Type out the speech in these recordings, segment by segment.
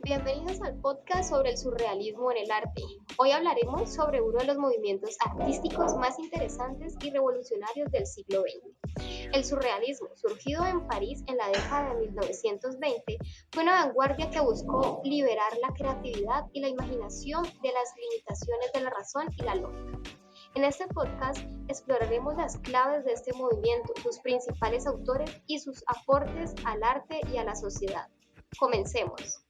Bienvenidos al podcast sobre el surrealismo en el arte. Hoy hablaremos sobre uno de los movimientos artísticos más interesantes y revolucionarios del siglo XX. El surrealismo, surgido en París en la década de 1920, fue una vanguardia que buscó liberar la creatividad y la imaginación de las limitaciones de la razón y la lógica. En este podcast exploraremos las claves de este movimiento, sus principales autores y sus aportes al arte y a la sociedad. Comencemos.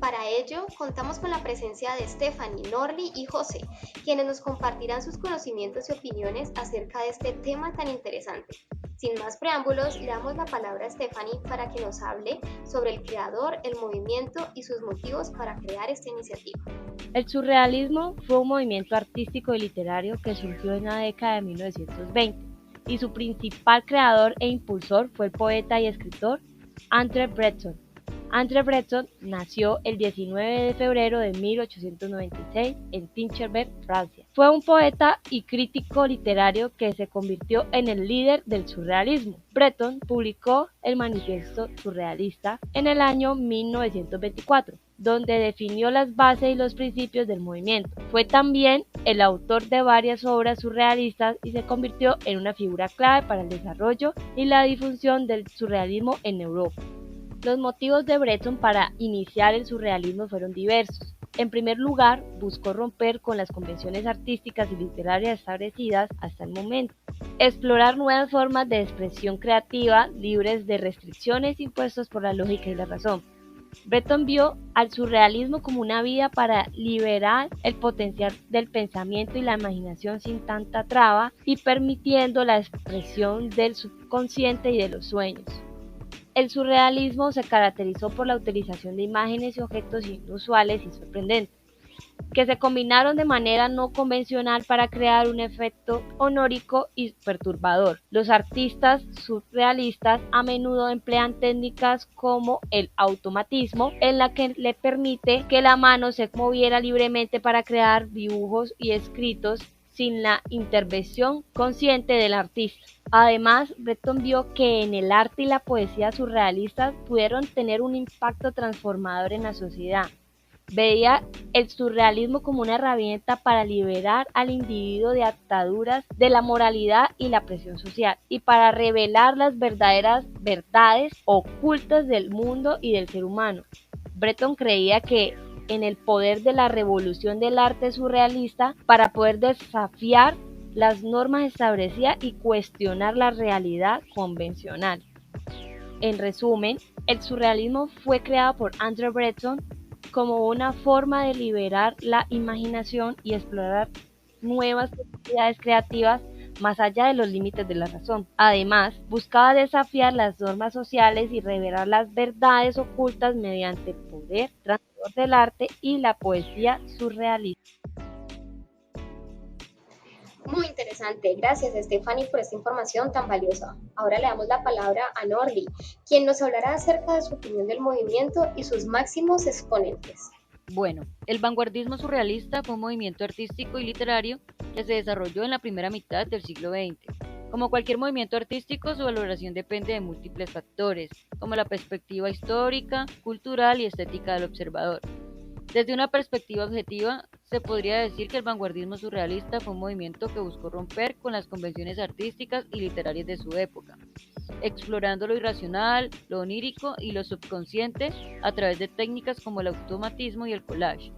Para ello, contamos con la presencia de Stephanie, Norli y José, quienes nos compartirán sus conocimientos y opiniones acerca de este tema tan interesante. Sin más preámbulos, le damos la palabra a Stephanie para que nos hable sobre el creador, el movimiento y sus motivos para crear esta iniciativa. El surrealismo fue un movimiento artístico y literario que surgió en la década de 1920 y su principal creador e impulsor fue el poeta y escritor André Breton. André Breton nació el 19 de febrero de 1896 en Tinchebert, Francia. Fue un poeta y crítico literario que se convirtió en el líder del surrealismo. Breton publicó el Manifiesto Surrealista en el año 1924, donde definió las bases y los principios del movimiento. Fue también el autor de varias obras surrealistas y se convirtió en una figura clave para el desarrollo y la difusión del surrealismo en Europa. Los motivos de Breton para iniciar el surrealismo fueron diversos. En primer lugar, buscó romper con las convenciones artísticas y literarias establecidas hasta el momento, explorar nuevas formas de expresión creativa libres de restricciones impuestas por la lógica y la razón. Breton vio al surrealismo como una vía para liberar el potencial del pensamiento y la imaginación sin tanta traba y permitiendo la expresión del subconsciente y de los sueños. El surrealismo se caracterizó por la utilización de imágenes y objetos inusuales y sorprendentes, que se combinaron de manera no convencional para crear un efecto onórico y perturbador. Los artistas surrealistas a menudo emplean técnicas como el automatismo, en la que le permite que la mano se moviera libremente para crear dibujos y escritos sin la intervención consciente del artista. Además, Breton vio que en el arte y la poesía surrealistas pudieron tener un impacto transformador en la sociedad. Veía el surrealismo como una herramienta para liberar al individuo de ataduras de la moralidad y la presión social, y para revelar las verdaderas verdades ocultas del mundo y del ser humano. Breton creía que en el poder de la revolución del arte surrealista para poder desafiar las normas establecidas y cuestionar la realidad convencional. En resumen, el surrealismo fue creado por André Breton como una forma de liberar la imaginación y explorar nuevas posibilidades creativas más allá de los límites de la razón. Además, buscaba desafiar las normas sociales y revelar las verdades ocultas mediante el poder transformador del arte y la poesía surrealista. Muy interesante. Gracias, Stephanie, por esta información tan valiosa. Ahora le damos la palabra a Norli, quien nos hablará acerca de su opinión del movimiento y sus máximos exponentes. Bueno, el vanguardismo surrealista fue un movimiento artístico y literario que se desarrolló en la primera mitad del siglo XX. Como cualquier movimiento artístico, su valoración depende de múltiples factores, como la perspectiva histórica, cultural y estética del observador. Desde una perspectiva objetiva, se podría decir que el vanguardismo surrealista fue un movimiento que buscó romper con las convenciones artísticas y literarias de su época, explorando lo irracional, lo onírico y lo subconsciente a través de técnicas como el automatismo y el collage.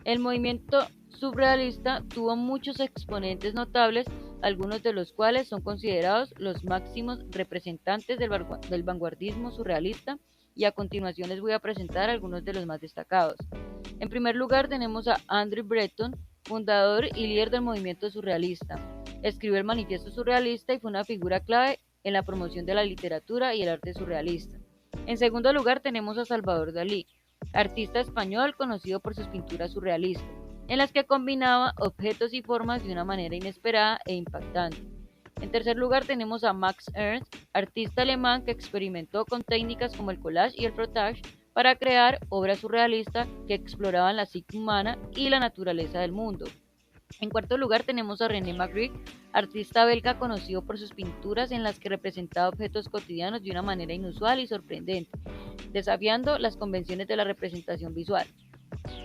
El movimiento surrealista tuvo muchos exponentes notables, algunos de los cuales son considerados los máximos representantes del vanguardismo surrealista, y a continuación les voy a presentar algunos de los más destacados. En primer lugar tenemos a André Breton, fundador y líder del movimiento surrealista. Escribió el Manifiesto Surrealista y fue una figura clave en la promoción de la literatura y el arte surrealista. En segundo lugar tenemos a Salvador Dalí, artista español conocido por sus pinturas surrealistas, en las que combinaba objetos y formas de una manera inesperada e impactante. En tercer lugar tenemos a Max Ernst, artista alemán que experimentó con técnicas como el collage y el frottage para crear obras surrealistas que exploraban la psique humana y la naturaleza del mundo. En cuarto lugar tenemos a René Magritte, artista belga conocido por sus pinturas en las que representaba objetos cotidianos de una manera inusual y sorprendente, desafiando las convenciones de la representación visual.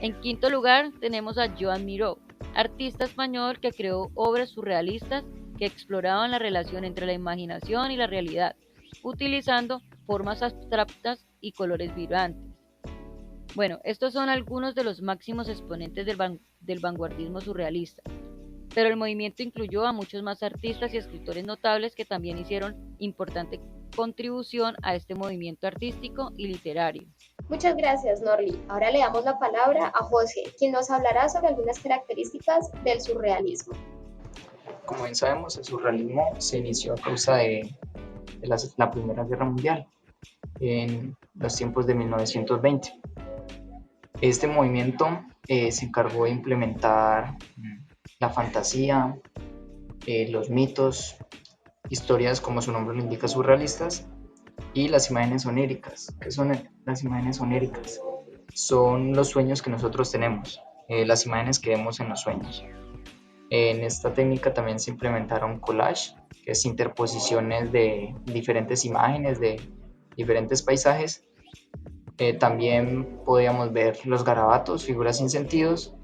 En quinto lugar tenemos a Joan Miró, artista español que creó obras surrealistas que exploraban la relación entre la imaginación y la realidad, utilizando formas abstractas y colores vibrantes. Bueno, estos son algunos de los máximos exponentes del vanguardismo surrealista, pero el movimiento incluyó a muchos más artistas y escritores notables que también hicieron importante contribución a este movimiento artístico y literario. Muchas gracias, Norly. Ahora le damos la palabra a José, quien nos hablará sobre algunas características del surrealismo. Como bien sabemos, el surrealismo se inició a causa de la Primera Guerra Mundial, en los tiempos de 1920. Este movimiento se encargó de implementar la fantasía, los mitos, historias, como su nombre lo indica, surrealistas, y las imágenes oníricas. ¿Qué son las imágenes oníricas? Son los sueños que nosotros tenemos, las imágenes que vemos en los sueños. En esta técnica también se implementaron collage, que es interposiciones de diferentes imágenes, de diferentes paisajes. También podíamos ver los garabatos, figuras sin sentidos.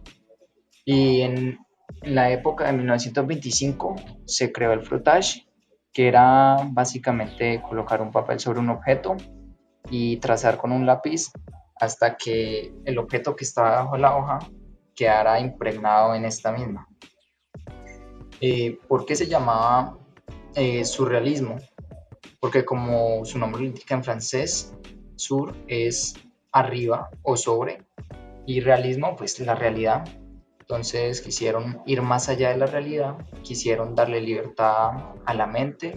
Y en la época de 1925 se creó el frottage, que era básicamente colocar un papel sobre un objeto y trazar con un lápiz hasta que el objeto que estaba bajo la hoja quedara impregnado en esta misma. ¿Por qué se llamaba surrealismo? Porque, como su nombre lo indica en francés, sur es arriba o sobre, y realismo pues la realidad. Entonces quisieron ir más allá de la realidad, quisieron darle libertad a la mente,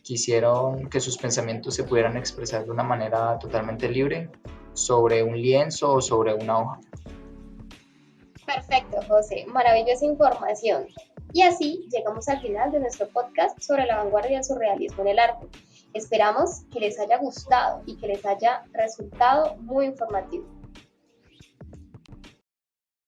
quisieron que sus pensamientos se pudieran expresar de una manera totalmente libre sobre un lienzo o sobre una hoja. Perfecto, José. Maravillosa información. Y así llegamos al final de nuestro podcast sobre la vanguardia del surrealismo en el arte. Esperamos que les haya gustado y que les haya resultado muy informativo.